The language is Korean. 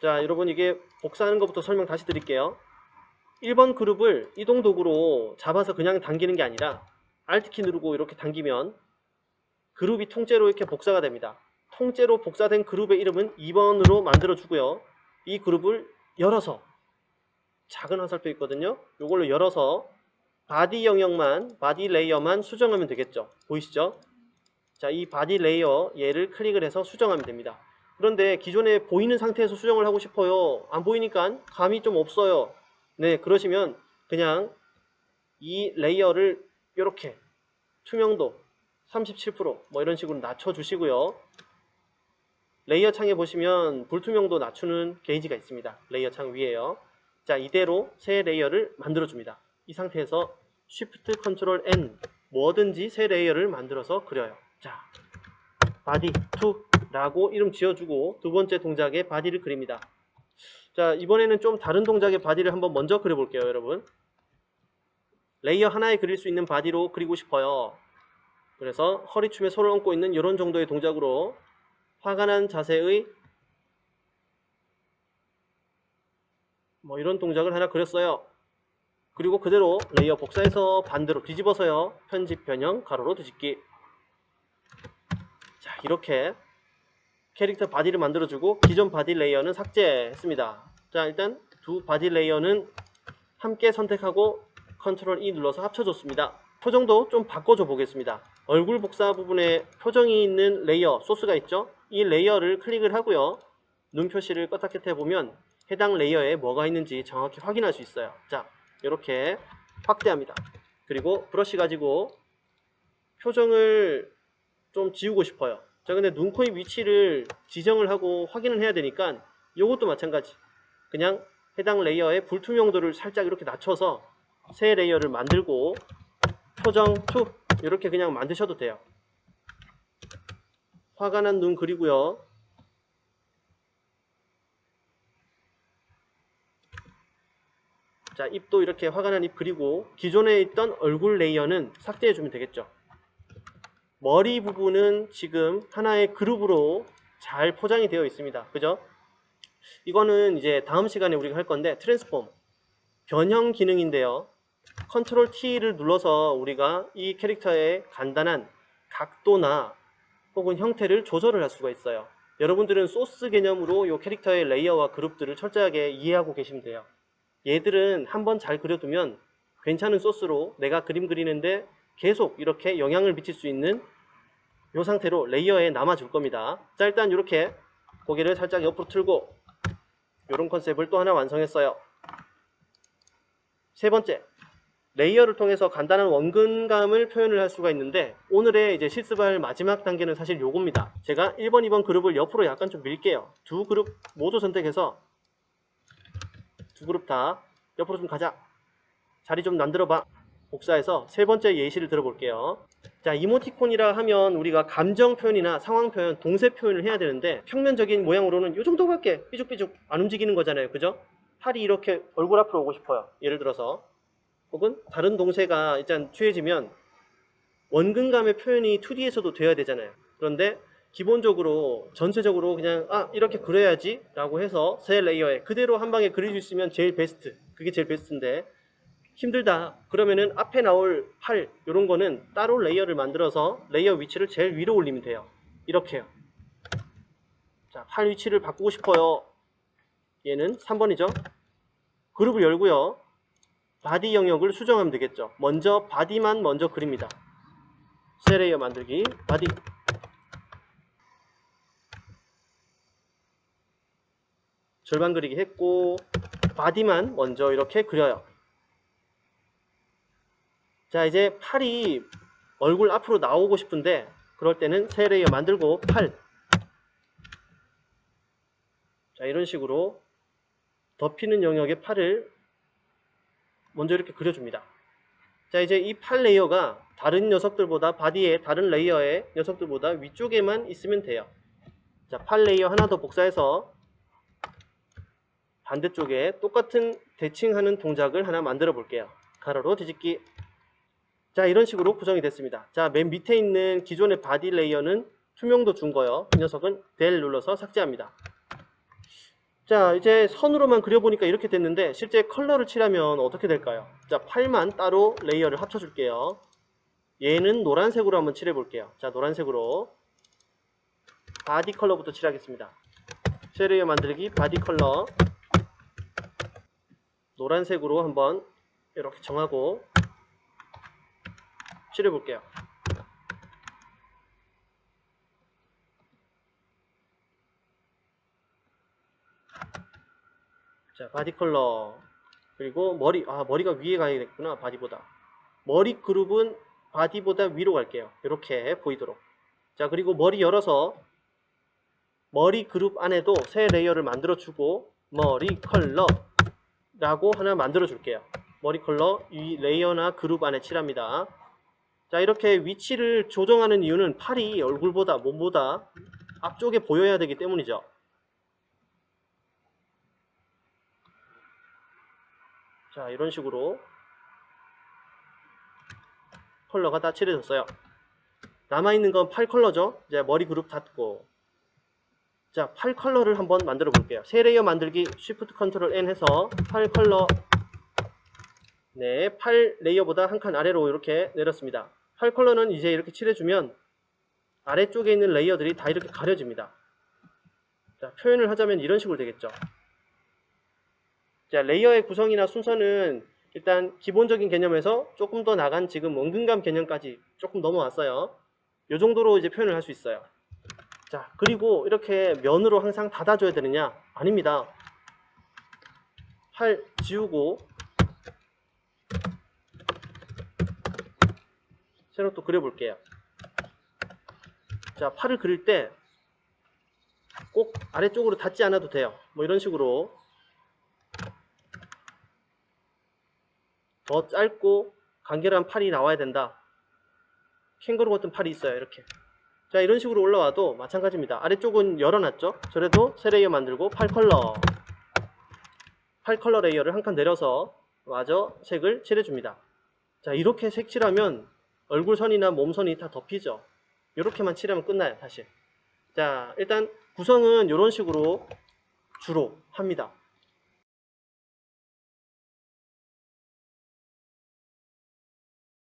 자, 여러분 이게 복사하는 것부터 설명 다시 드릴게요. 1번 그룹을 이동 도구로 잡아서 그냥 당기는 게 아니라 Alt키 누르고 이렇게 당기면 그룹이 통째로 이렇게 복사가 됩니다. 통째로 복사된 그룹의 이름은 2번으로 만들어 주고요. 이 그룹을 열어서, 작은 화살표 있거든요. 이걸로 열어서 바디 영역만, 바디 레이어만 수정하면 되겠죠. 보이시죠? 자, 이 바디 레이어 얘를 클릭을 해서 수정하면 됩니다. 그런데 기존에 보이는 상태에서 수정을 하고 싶어요. 안 보이니까 감이 좀 없어요. 네, 그러시면 그냥 이 레이어를 이렇게 투명도 37%뭐 이런 식으로 낮춰 주시고요. 레이어 창에 보시면 불투명도 낮추는 게이지가 있습니다. 레이어 창 위에요. 자, 이대로 새 레이어를 만들어 줍니다. 이 상태에서 Shift Ctrl N 뭐든지 새 레이어를 만들어서 그려요. 자, 바디 2라고 이름 지어주고 두 번째 동작에 바디를 그립니다. 자, 이번에는 좀 다른 동작의 바디를 한번 먼저 그려볼게요, 여러분. 레이어 하나에 그릴 수 있는 바디로 그리고 싶어요. 그래서 허리춤에 손을 얹고 있는 이런 정도의 동작으로 화가 난 자세의 뭐 이런 동작을 하나 그렸어요. 그리고 그대로 레이어 복사해서 반대로 뒤집어서요. 편집 변형 가로로 뒤집기. 자, 이렇게 캐릭터 바디를 만들어주고 기존 바디 레이어는 삭제했습니다. 자, 일단 두 바디 레이어는 함께 선택하고 Ctrl E 눌러서 합쳐줬습니다. 표정도 좀 바꿔줘 보겠습니다. 얼굴 복사 부분에 표정이 있는 레이어 소스가 있죠. 이 레이어를 클릭을 하고요. 눈 표시를 껐다 켰다 해보면 해당 레이어에 뭐가 있는지 정확히 확인할 수 있어요. 자, 이렇게 확대합니다. 그리고 브러쉬 가지고 표정을 좀 지우고 싶어요. 자, 근데 눈, 코, 입 위치를 지정을 하고 확인을 해야 되니까 이것도 마찬가지. 그냥 해당 레이어의 불투명도를 살짝 이렇게 낮춰서 새 레이어를 만들고 표정 2 이렇게 그냥 만드셔도 돼요. 화가 난 눈 그리고요. 자, 입도 이렇게 화가 난 입 그리고 기존에 있던 얼굴 레이어는 삭제해 주면 되겠죠. 머리 부분은 지금 하나의 그룹으로 잘 포장이 되어 있습니다. 그죠? 이거는 이제 다음 시간에 우리가 할 건데 트랜스폼 변형 기능인데요. Ctrl T를 눌러서 우리가 이 캐릭터의 간단한 각도나 혹은 형태를 조절을 할 수가 있어요. 여러분들은 소스 개념으로 이 캐릭터의 레이어와 그룹들을 철저하게 이해하고 계시면 돼요. 얘들은 한번 잘 그려두면 괜찮은 소스로 내가 그림 그리는데 계속 이렇게 영향을 미칠 수 있는 이 상태로 레이어에 남아줄 겁니다. 자, 일단 이렇게 고개를 살짝 옆으로 틀고 이런 컨셉을 또 하나 완성했어요. 세 번째, 레이어를 통해서 간단한 원근감을 표현을 할 수가 있는데 오늘의 이제 실습할 마지막 단계는 사실 요겁니다. 제가 1번, 2번 그룹을 옆으로 약간 좀 밀게요. 두 그룹 모두 선택해서 두 그룹 다 옆으로 좀 가자. 자리 좀 만들어봐. 복사해서 세 번째 예시를 들어볼게요. 자, 이모티콘이라 하면 우리가 감정 표현이나 상황 표현, 동세 표현을 해야 되는데 평면적인 모양으로는 이 정도밖에 삐죽삐죽 안 움직이는 거잖아요. 그죠? 팔이 이렇게 얼굴 앞으로 오고 싶어요. 예를 들어서 혹은 다른 동세가 일단 취해지면 원근감의 표현이 2D에서도 돼야 되잖아요. 그런데 기본적으로 전체적으로 그냥 이렇게 그려야지 라고 해서 새 레이어에 그대로 한 방에 그릴 수 있으면 제일 베스트. 그게 제일 베스트인데 힘들다 그러면은 앞에 나올 팔 이런 거는 따로 레이어를 만들어서 레이어 위치를 제일 위로 올리면 돼요. 이렇게요. 자, 팔 위치를 바꾸고 싶어요. 얘는 3번이죠. 그룹을 열고요. 바디 영역을 수정하면 되겠죠. 먼저 바디만 먼저 그립니다. 새 레이어 만들기 바디. 절반 그리기 했고 바디만 먼저 이렇게 그려요. 자, 이제 팔이 얼굴 앞으로 나오고 싶은데 그럴 때는 새 레이어 만들고 팔. 자, 이런 식으로 덮이는 영역의 팔을 먼저 이렇게 그려줍니다. 자, 이제 이 팔 레이어가 다른 녀석들보다 바디의 다른 레이어의 녀석들보다 위쪽에만 있으면 돼요. 자, 팔 레이어 하나 더 복사해서 반대쪽에 똑같은 대칭하는 동작을 하나 만들어 볼게요. 가로로 뒤집기. 자, 이런 식으로 구성이 됐습니다. 자, 맨 밑에 있는 기존의 바디 레이어는 투명도 준 거요. 이 녀석은 델 눌러서 삭제합니다. 자, 이제 선으로만 그려보니까 이렇게 됐는데 실제 컬러를 칠하면 어떻게 될까요? 자, 팔만 따로 레이어를 합쳐줄게요. 얘는 노란색으로 한번 칠해볼게요. 자, 노란색으로 바디 컬러부터 칠하겠습니다. 새 레이어 만들기, 바디 컬러 노란색으로 한번 이렇게 정하고 칠해볼게요. 자, 바디 컬러 그리고 머리, 머리가 위에 가야겠구나. 바디보다 머리 그룹은 바디보다 위로 갈게요. 이렇게 보이도록. 자, 그리고 머리 열어서 머리 그룹 안에도 새 레이어를 만들어 주고 머리 컬러 라고 하나 만들어 줄게요. 머리 컬러 이 레이어나 그룹 안에 칠합니다. 자, 이렇게 위치를 조정하는 이유는 팔이 얼굴보다 몸보다 앞쪽에 보여야 되기 때문이죠. 자, 이런 식으로 컬러가 다 칠해졌어요. 남아있는 건 팔 컬러죠. 이제 머리 그룹 닫고, 자, 팔 컬러를 한번 만들어 볼게요. 새 레이어 만들기 Shift Ctrl N 해서 팔 컬러, 네, 팔 레이어보다 한 칸 아래로 이렇게 내렸습니다. 팔 컬러는 이제 이렇게 칠해주면 아래쪽에 있는 레이어들이 다 이렇게 가려집니다. 자, 표현을 하자면 이런 식으로 되겠죠. 자, 레이어의 구성이나 순서는 일단 기본적인 개념에서 조금 더 나간 지금 원근감 개념까지 조금 넘어왔어요. 이 정도로 이제 표현을 할 수 있어요. 자, 그리고 이렇게 면으로 항상 닫아줘야 되느냐? 아닙니다. 팔 지우고 새로 또 그려볼게요. 자, 팔을 그릴 때 꼭 아래쪽으로 닿지 않아도 돼요. 뭐 이런 식으로 더 짧고 간결한 팔이 나와야 된다. 캥거루 같은 팔이 있어요. 이렇게. 자, 이런 식으로 올라와도 마찬가지입니다. 아래쪽은 열어놨죠. 저래도 새 레이어 만들고 팔 컬러 레이어를 한 칸 내려서 마저 색을 칠해줍니다. 자, 이렇게 색 칠하면 얼굴선이나 몸선이 다 덮이죠. 이렇게만 칠하면 끝나요. 사실. 자, 일단 구성은 이런 식으로 주로 합니다.